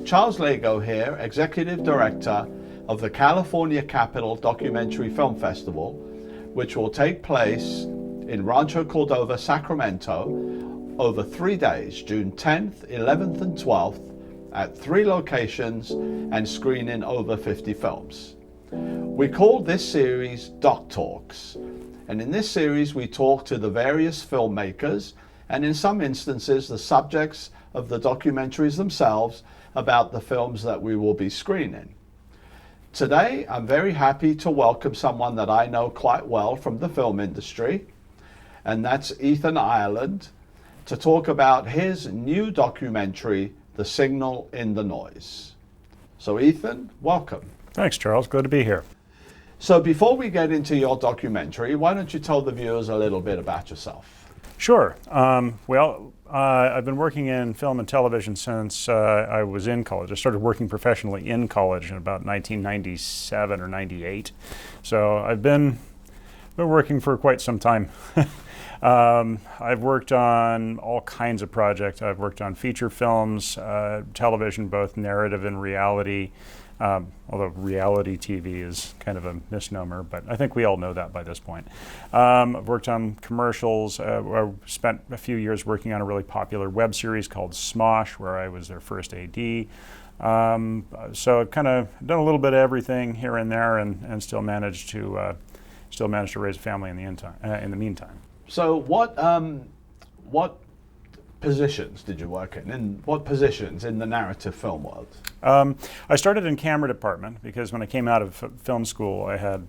Charles Lego here, Executive Director of the California Capital Documentary Film Festival, which will take place in Rancho Cordova, Sacramento, over 3 days, June 10th, 11th and 12th, at 3 locations and screening over 50 films. We call this series Doc Talks, and in this series we talk to the various filmmakers and in some instances the subjects of the documentaries themselves about the films that we will be screening. Today I'm very happy to welcome someone that I know quite well from the film industry, and that's Ethan Ireland, to talk about his new documentary, The Signal in the Noise. So Ethan, welcome. Thanks, Charles. Good to be here. So before we get into your documentary, why don't you tell the viewers a little bit about yourself? Sure. I've been working in film and television since I was in college. I started working professionally in college in about 1997 or 98. So I've been working for quite some time. I've worked on all kinds of projects. I've worked on feature films, television, both narrative and reality, although reality TV is kind of a misnomer, but I think we all know that by this point. I've worked on commercials. I spent a few years working on a really popular web series called Smosh, where I was their first AD. So I've kind of done a little bit of everything here and there, and still managed to raise a family in the meantime. So what positions did you work in? In what positions in the narrative film world? I started in camera department because when I came out of film school, I had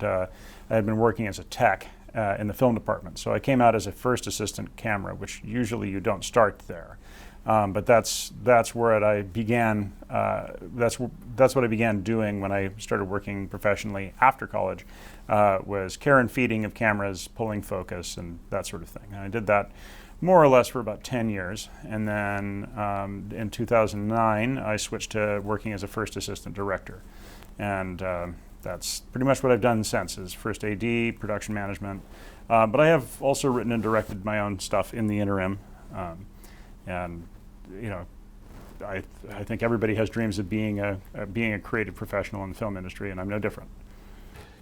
been working as a tech in the film department. So I came out as a first assistant camera, which usually you don't start there. But that's where I began. That's what I began doing when I started working professionally after college. Was care and feeding of cameras, pulling focus, and that sort of thing. And I did that more or less for about 10 years. And then in 2009, I switched to working as a first assistant director. And that's pretty much what I've done since, is first AD, production management. But I have also written and directed my own stuff in the interim. And you know, I think everybody has dreams of being a creative professional in the film industry, and I'm no different.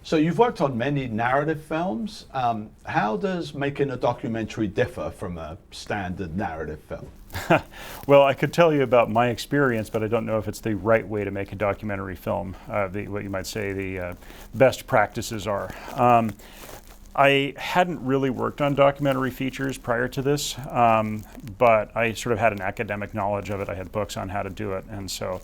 So you've worked on many narrative films. How does making a documentary differ from a standard narrative film? Well, I could tell you about my experience, but I don't know if it's the right way to make a documentary film. What you might say the best practices are. I hadn't really worked on documentary features prior to this, but I sort of had an academic knowledge of it. I had books on how to do it, and so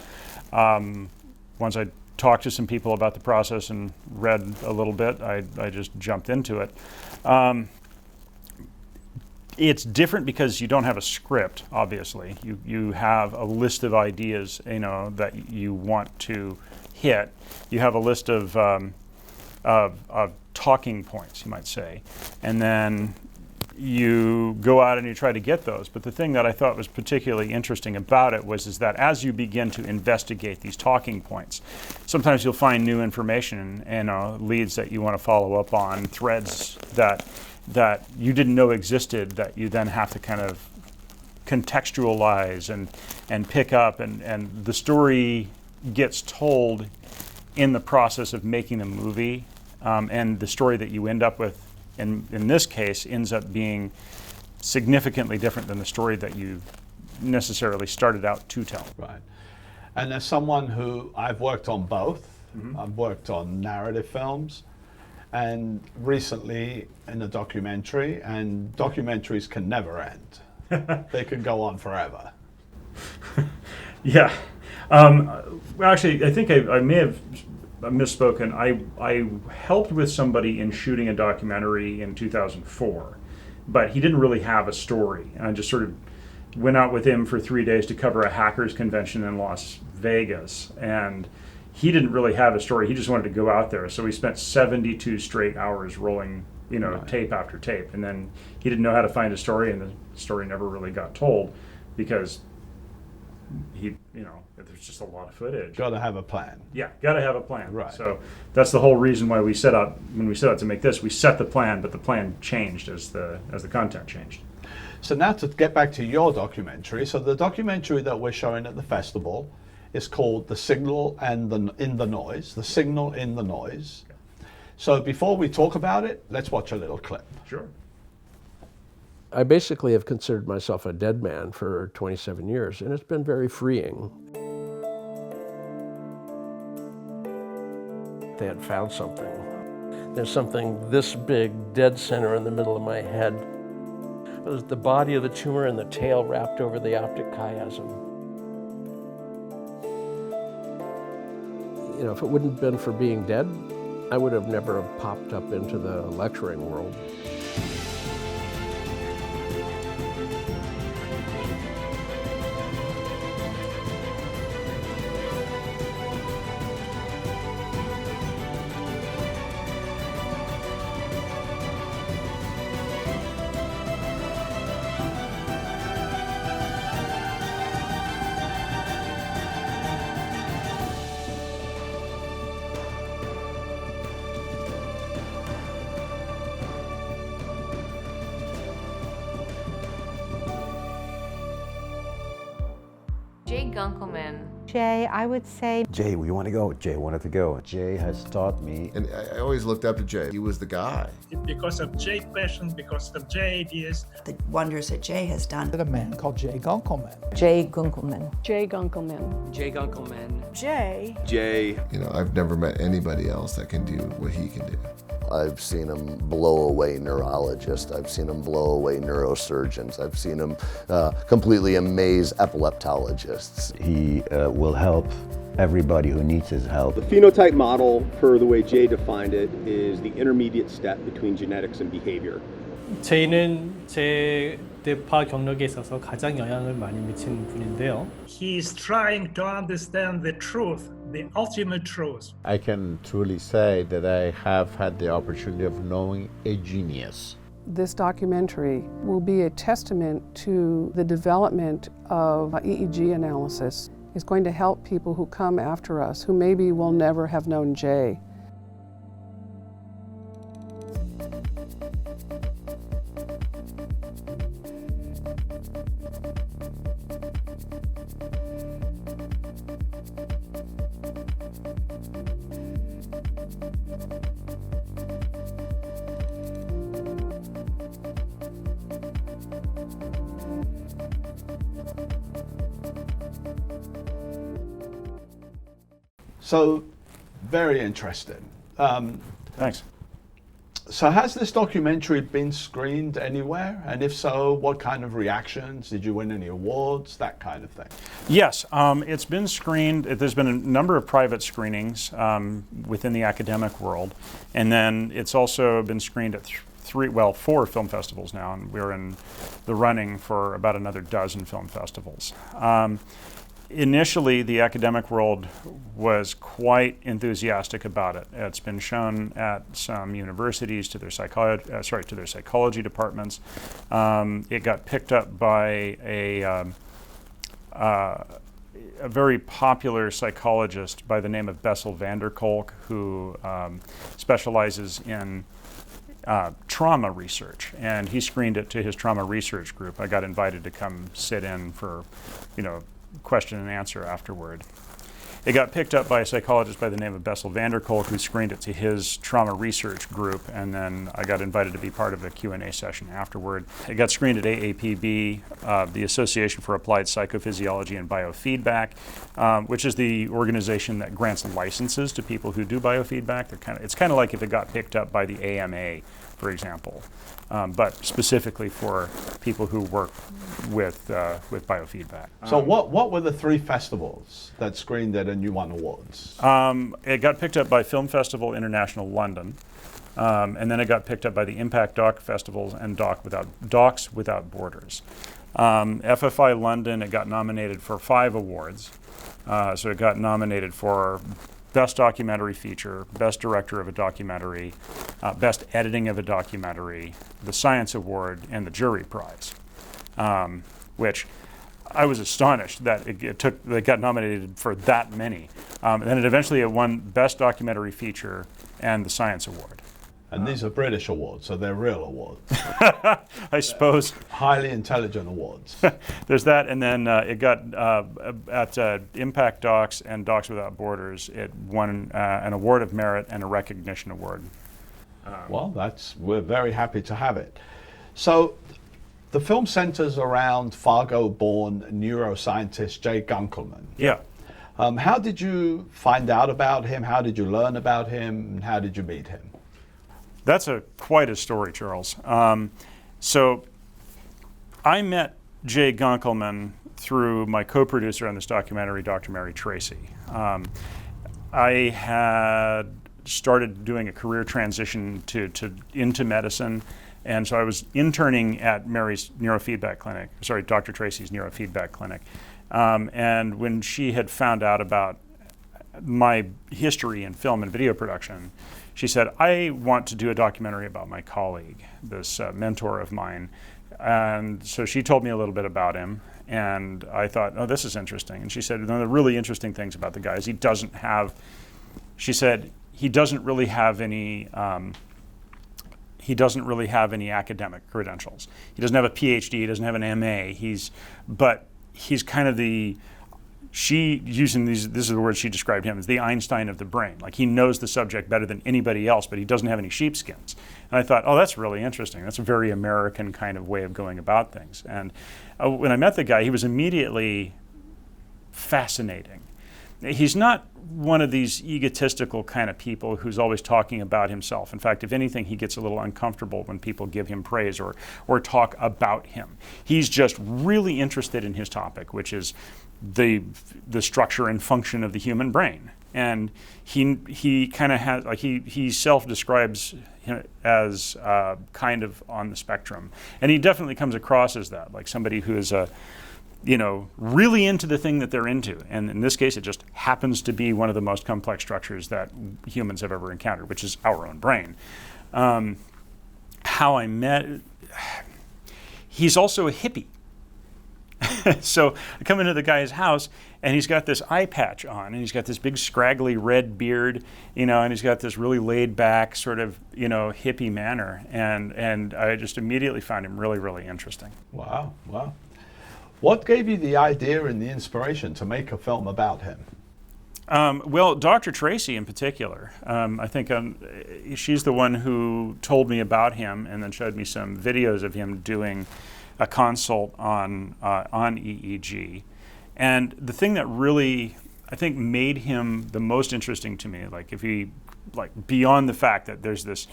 once I talked to some people about the process and read a little bit, I just jumped into it. It's different because you don't have a script, obviously. You have a list of ideas, that you want to hit. You have a list of talking points, you might say, and then you go out and you try to get those. But the thing that I thought was particularly interesting about it is that as you begin to investigate these talking points, sometimes you'll find new information and leads that you want to follow up on, threads that you didn't know existed, that you then have to kind of contextualize and pick up, and the story gets told in the process of making the movie, and the story that you end up with in this case ends up being significantly different than the story that you necessarily started out to tell. Right. And as someone who, I've worked on both, I've worked on narrative films and recently in a documentary, and documentaries can never end. They can go on forever. Yeah. Well, actually, I think I may have misspoken. I helped with somebody in shooting a documentary in 2004, but he didn't really have a story. And I just sort of went out with him for 3 days to cover a hackers convention in Las Vegas. And he didn't really have a story. He just wanted to go out there. So we spent 72 straight hours rolling, right, tape after tape. And then he didn't know how to find a story, and the story never really got told because there's just a lot of footage. Got to have a plan. Yeah, got to have a plan. Right. So that's the whole reason why when we set out to make this, we set the plan, but the plan changed as the content changed. So now to get back to your documentary, so the documentary that we're showing at the festival is called The Signal and in the Noise, The Signal in the Noise. So before we talk about it, let's watch a little clip. Sure. I basically have considered myself a dead man for 27 years, and it's been very freeing. They had found something. There's something this big, dead center in the middle of my head. It was the body of the tumor and the tail wrapped over the optic chiasm. You know, if it wouldn't have been for being dead, I would have never popped up into the lecturing world. Jay Gunkelman. Jay, I would say Jay, you want to go? Jay wanted to go. Jay has taught me. And I always looked up to Jay. He was the guy. Because of Jay's passion, because of Jay's ideas. The wonders that Jay has done. A man called Jay Gunkelman. Jay Gunkelman. Jay Gunkelman. Jay Gunkelman. Jay. Jay. You know, I've never met anybody else that can do what he can do. I've seen him blow away neurologists. I've seen him blow away neurosurgeons. I've seen him completely amaze epileptologists. He will help everybody who needs his help. The phenotype model, per the way Jay defined it, is the intermediate step between genetics and behavior. 제이는 제 뇌파 경력에 있어서 가장 영향을 많이 미친 분인데요. He is trying to understand the truth, the ultimate truth. I can truly say that I have had the opportunity of knowing a genius. This documentary will be a testament to the development of EEG analysis. It's going to help people who come after us who maybe will never have known Jay. So, very interesting. Thanks. So has this documentary been screened anywhere? And if so, what kind of reactions? Did you win any awards? That kind of thing. Yes, it's been screened. There's been a number of private screenings within the academic world. And then it's also been screened at 4 film festivals now. And we're in the running for about another dozen film festivals. Initially, the academic world was quite enthusiastic about it. It's been shown at some universities to their psychology departments. It got picked up by a very popular psychologist by the name of Bessel van der Kolk, who specializes in trauma research, and he screened it to his trauma research group. I got invited to come sit in for, question and answer afterward. It got picked up by a psychologist by the name of Bessel van der Kolk, who screened it to his trauma research group, and then I got invited to be part of a Q&A session afterward. It got screened at AAPB, the Association for Applied Psychophysiology and Biofeedback, which is the organization that grants licenses to people who do biofeedback. It's kind of like if it got picked up by the AMA, for example, but specifically for people who work with biofeedback. So what were the 3 festivals that screened it and you won awards? It got picked up by Film Festival International London, and then it got picked up by the Impact Doc Festivals and Docs Without Borders. FFI London, it got nominated for 5 awards. So it got nominated for Best Documentary Feature, Best Director of a Documentary, Best Editing of a Documentary, the Science Award, and the Jury Prize, which I was astonished that it got nominated for that many. And then it eventually won Best Documentary Feature and the Science Award. And these are British awards, so they're real awards. I suppose. Highly intelligent awards. There's that, and then it got at Impact Docs and Docs Without Borders. It won an award of merit and a recognition award. Well, we're very happy to have it. So, the film centers around Fargo-born neuroscientist Jay Gunkelman. Yeah. How did you find out about him? How did you learn about him? And how did you meet him? That's quite a story, Charles. So I met Jay Gunkelman through my co-producer on this documentary, Dr. Mary Tracy. I had started doing a career transition into medicine, and so I was interning at Mary's neurofeedback clinic, Dr. Tracy's neurofeedback clinic. And when she had found out about my history in film and video production, she said, I want to do a documentary about my colleague, this mentor of mine. And so she told me a little bit about him, and I thought, oh, this is interesting. And she said, one of the really interesting things about the guy is he doesn't really have any academic credentials. He doesn't have a PhD, he doesn't have an MA, but he's kind of this is the word she described him as the Einstein of the brain. Like, he knows the subject better than anybody else, but he doesn't have any sheepskins. And I thought, oh, that's really interesting. That's a very American kind of way of going about things. And when I met the guy, he was immediately fascinating. He's not one of these egotistical kind of people who's always talking about himself. In fact, if anything, he gets a little uncomfortable when people give him praise or talk about him. He's just really interested in his topic, which is the structure and function of the human brain. And he kind of has, like, he self-describes as kind of on the spectrum. And he definitely comes across as that, like somebody who is really into the thing that they're into. And in this case, it just happens to be one of the most complex structures that humans have ever encountered, which is our own brain. How I met, he's also a hippie. So I come into the guy's house, and he's got this eye patch on, and he's got this big scraggly red beard, and he's got this really laid back sort of, hippie manner. And I just immediately found him really, really interesting. Wow. What gave you the idea and the inspiration to make a film about him? Well, Dr. Tracy in particular. I think she's the one who told me about him and then showed me some videos of him doing a consult on EEG. And the thing that really, I think, made him the most interesting to me, beyond the fact that there's this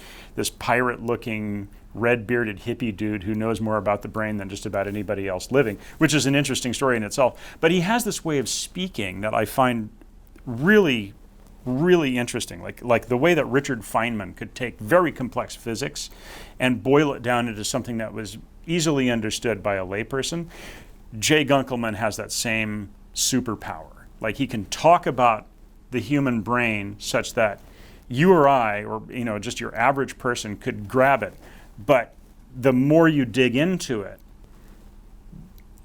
pirate-looking, red-bearded hippie dude who knows more about the brain than just about anybody else living, which is an interesting story in itself. But he has this way of speaking that I find really, really interesting. Like the way that Richard Feynman could take very complex physics and boil it down into something that was easily understood by a layperson. Jay Gunkelman has that same superpower. Like, he can talk about the human brain such that you or I, or just your average person, could grab it. But the more you dig into it,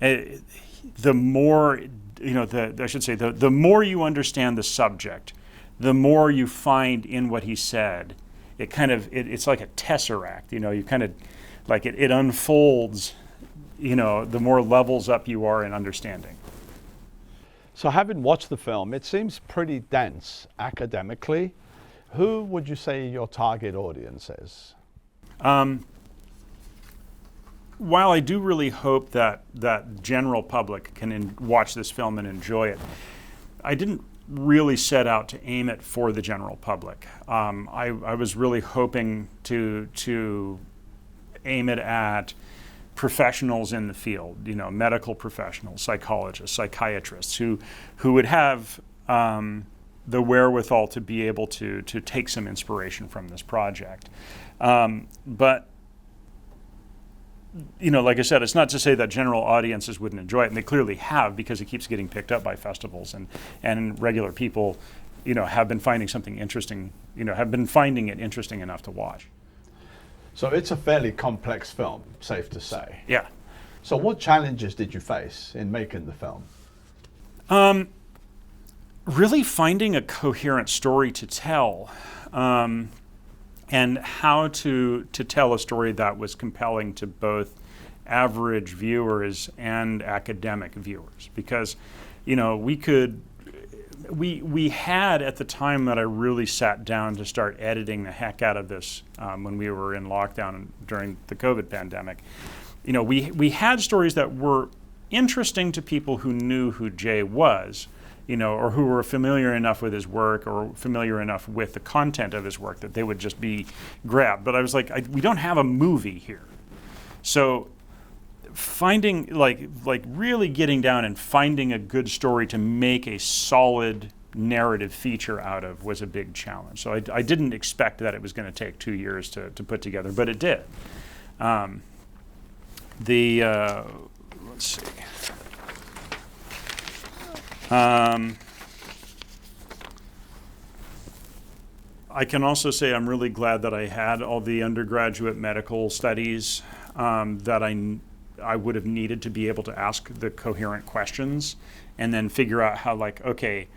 the more the more you understand the subject, the more you find in what he said. It's like a tesseract. You kind of like it unfolds. The more levels up you are in understanding. So, having watched the film, it seems pretty dense academically. Who would you say your target audience is? While I do really hope that general public can watch this film and enjoy it, I didn't really set out to aim it for the general public. I was really hoping to aim it at professionals in the field, medical professionals, psychologists, psychiatrists, who would have the wherewithal to be able to take some inspiration from this project. But like I said, it's not to say that general audiences wouldn't enjoy it, and they clearly have, because it keeps getting picked up by festivals, and regular people, have been finding something interesting, have been finding it interesting enough to watch. So it's a fairly complex film, safe to say. Yeah. So what challenges did you face in making the film? Really finding a coherent story to tell. and how to tell a story that was compelling to both average viewers and academic viewers. Because, you know, we had at the time that I really sat down to start editing the heck out of this when we were in lockdown during the COVID pandemic, you know, we had stories that were interesting to people who knew who Jay was, you know, or who were familiar enough with his work or familiar enough with the content of his work that they would just be grabbed. But I was like, we don't have a movie here. So finding, like really getting down and finding a good story to make a solid narrative feature out of was a big challenge. So I didn't expect that it was going to take 2 years to put together, but it did. Let's see. I can also say I'm really glad that I had all the undergraduate medical studies that I would have needed to be able to ask the coherent questions and then figure out how, like, okay,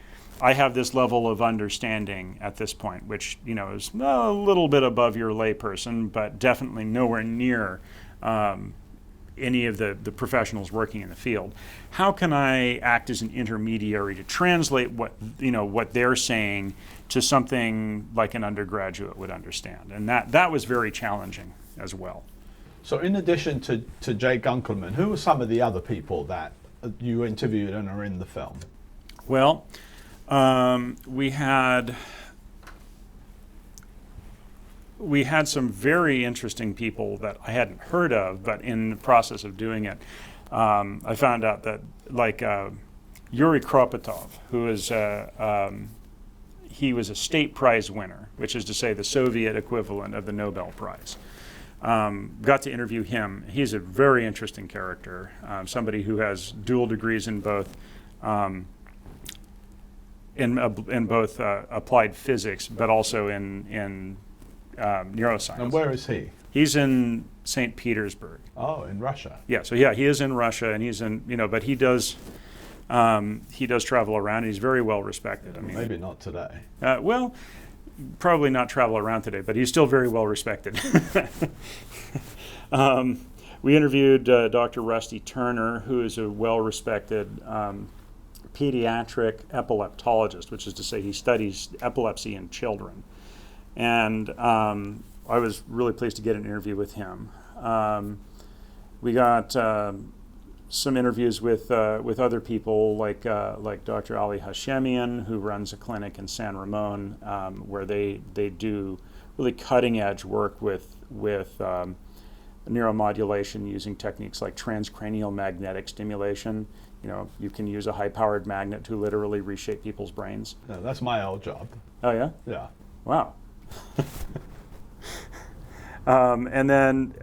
I have this level of understanding at this point, which, you know, is a little bit above your layperson, but definitely nowhere near any of the professionals working in the field. How can I act as an intermediary to translate what they're saying to something like an undergraduate would understand? And that was very challenging as well. So in addition to Jay Gunkelman, who were some of the other people that you interviewed and are in the film? Well, we had some very interesting people that I hadn't heard of, but in the process of doing it, I found out that, like, Yuri Kropotov, who is he was a state prize winner, which is to say the Soviet equivalent of the Nobel Prize. Got to interview him. He's a very interesting character, somebody who has dual degrees in both applied physics, but also in neuroscience. And where is he? He's in St. Petersburg. Oh, in Russia. Yeah, so yeah, he is in Russia, and he's in, you know, but he does travel around, and he's very well respected. I mean, maybe not today. Well, probably not travel around today, but he's still very well respected. We interviewed Dr. Rusty Turner, who is a well-respected pediatric epileptologist, which is to say he studies epilepsy in children. And I was really pleased to get an interview with him. We got some interviews with other people like Dr. Ali Hashemian, who runs a clinic in San Ramon, where they do really cutting edge work with neuromodulation using techniques like transcranial magnetic stimulation. You know, you can use a high-powered magnet to literally reshape people's brains. No, that's my old job. Oh yeah? Yeah. Wow. And then,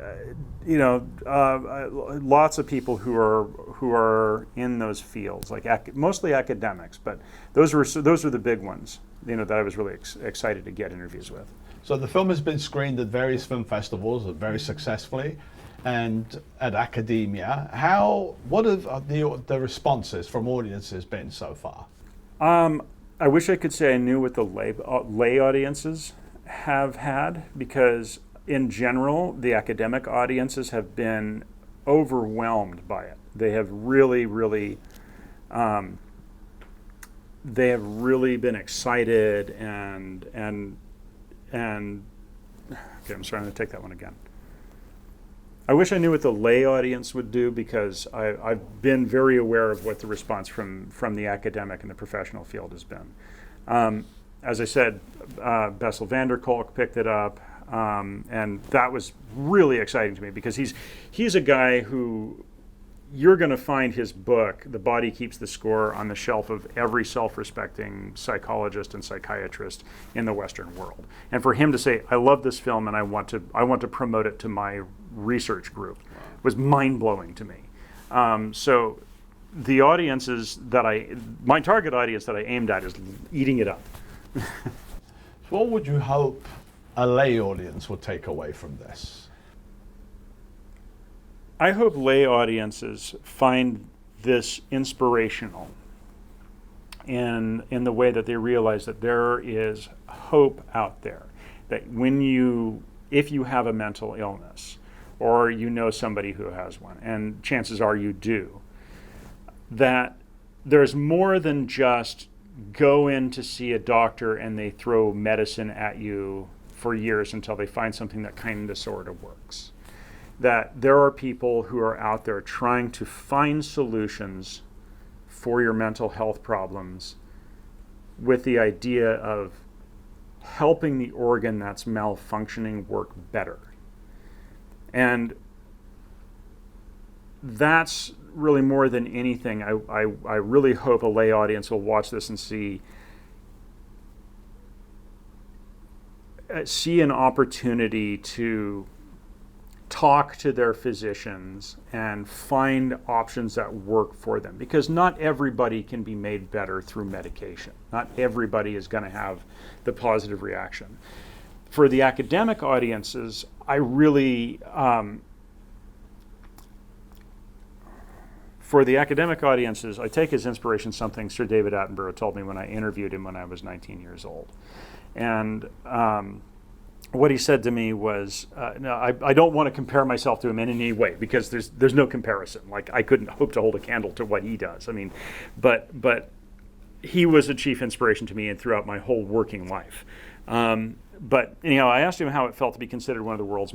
lots of people who are in those fields, like mostly academics, but those were the big ones, you know, that I was really excited to get interviews with. So the film has been screened at various film festivals very successfully, and at academia. What have the responses from audiences been so far? I wish I could say I knew what the lay audiences have had, because in general, the academic audiences have been overwhelmed by it. They have really, really, been excited and okay, I'm sorry, I'm going to take that one again. I wish I knew what the lay audience would do, because I've been very aware of what the response from the academic and the professional field has been. As I said, Bessel van der Kolk picked it up, and that was really exciting to me, because he's a guy who you're going to find his book, The Body Keeps the Score, on the shelf of every self-respecting psychologist and psychiatrist in the Western world. And for him to say, I love this film and I want to promote it to my research group, was mind-blowing to me. So the audiences my target audience that I aimed at is eating it up. What would you hope a lay audience would take away from this? I hope lay audiences find this inspirational in the way that they realize that there is hope out there, that if you have a mental illness, or you know somebody who has one, and chances are you do, that there's more than just go in to see a doctor and they throw medicine at you for years until they find something that kind of sort of works. That there are people who are out there trying to find solutions for your mental health problems with the idea of helping the organ that's malfunctioning work better. And that's really more than anything. I really hope a lay audience will watch this and see an opportunity to talk to their physicians and find options that work for them, because not everybody can be made better through medication. Not everybody is going to have the positive reaction. For the academic audiences, I really I take as inspiration something Sir David Attenborough told me when I interviewed him when I was 19 years old. And what he said to me was, no, I don't want to compare myself to him in any way, because there's no comparison. Like, I couldn't hope to hold a candle to what he does. I mean, but he was a chief inspiration to me and throughout my whole working life. But I asked him how it felt to be considered one of the world's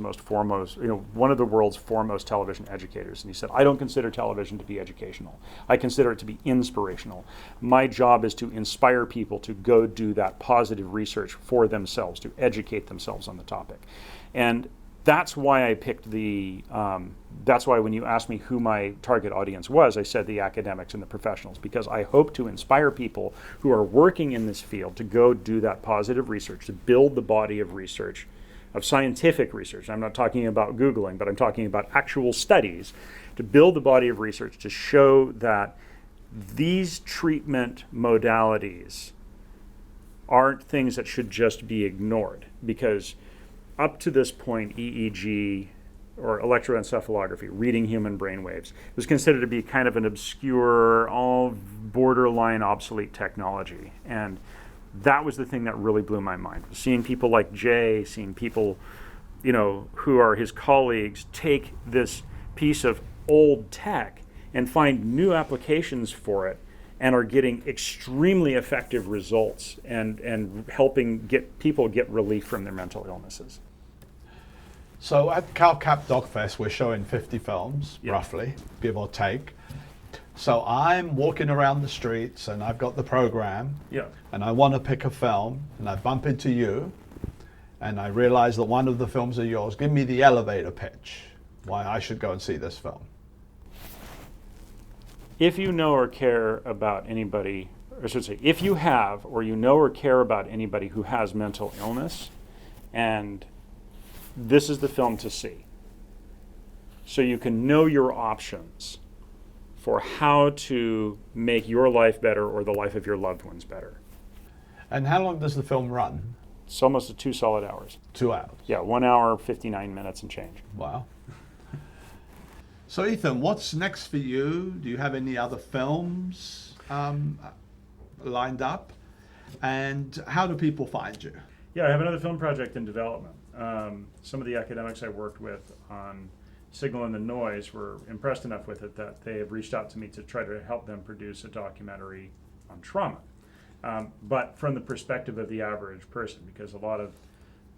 foremost television educators, and he said, "I don't consider television to be educational. I consider it to be inspirational. My job is to inspire people to go do that positive research for themselves, to educate themselves on the topic." And that's why I picked that's why when you asked me who my target audience was, I said the academics and the professionals, because I hope to inspire people who are working in this field to go do that positive research, to build the body of research, of scientific research. I'm not talking about Googling, but I'm talking about actual studies, to build the body of research to show that these treatment modalities aren't things that should just be ignored, because up to this point, EEG, or electroencephalography, reading human brain waves, was considered to be kind of an obscure, all borderline obsolete technology. And that was the thing that really blew my mind. Seeing people like Jay, seeing people, who are his colleagues, take this piece of old tech and find new applications for it, and are getting extremely effective results and helping people get relief from their mental illnesses. So at CalCap DocFest, we're showing 50 films, roughly, give or take. So I'm walking around the streets and I've got the program, and I want to pick a film, and I bump into you, and I realize that one of the films are yours. Give me the elevator pitch, why I should go and see this film. If you know or care about anybody, or I should say, if you have or you know or care about anybody who has mental illness, and this is the film to see, so you can know your options for how to make your life better or the life of your loved ones better. And how long does the film run? It's almost 2 solid hours. 2 hours? Yeah, 1 hour, 59 minutes and change. Wow. So Ethan, what's next for you? Do you have any other films lined up? And how do people find you? Yeah, I have another film project in development. Some of the academics I worked with on Signal and the Noise were impressed enough with it that they have reached out to me to try to help them produce a documentary on trauma, but from the perspective of the average person, because a lot of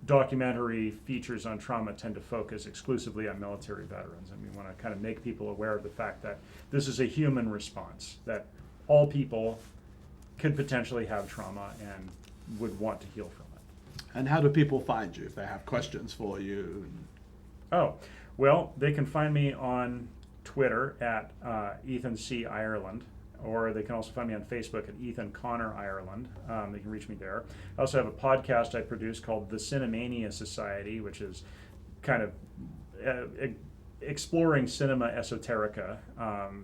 documentary features on trauma tend to focus exclusively on military veterans, and we want to kind of make people aware of the fact that this is a human response, that all people could potentially have trauma and would want to heal from it. And how do people find you if they have questions for you? Oh, well, they can find me on Twitter at Ethan C. Ireland, or they can also find me on Facebook at Ethan Connor Ireland. They can reach me there. I also have a podcast I produce called The Cinemania Society, which is kind of exploring cinema esoterica.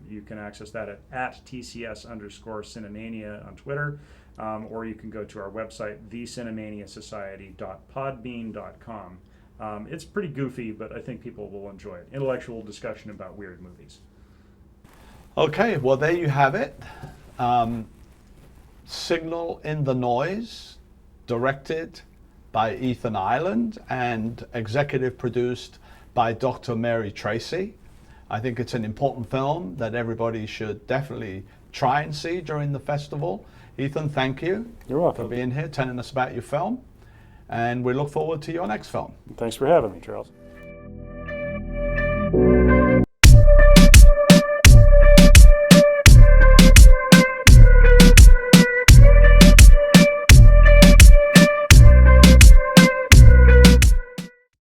You can access that at TCS_Cinemania on Twitter, or you can go to our website, thecinemaniasociety.podbean.com. It's pretty goofy, but I think people will enjoy it. Intellectual discussion about weird movies. Okay, well there you have it. Signal in the Noise, directed by Ethan Ireland and executive produced by Dr. Mary Tracy. I think it's an important film that everybody should definitely try and see during the festival. Ethan, thank you. You're welcome. For being here, telling us about your film. And we look forward to your next film. Thanks for having me, Charles.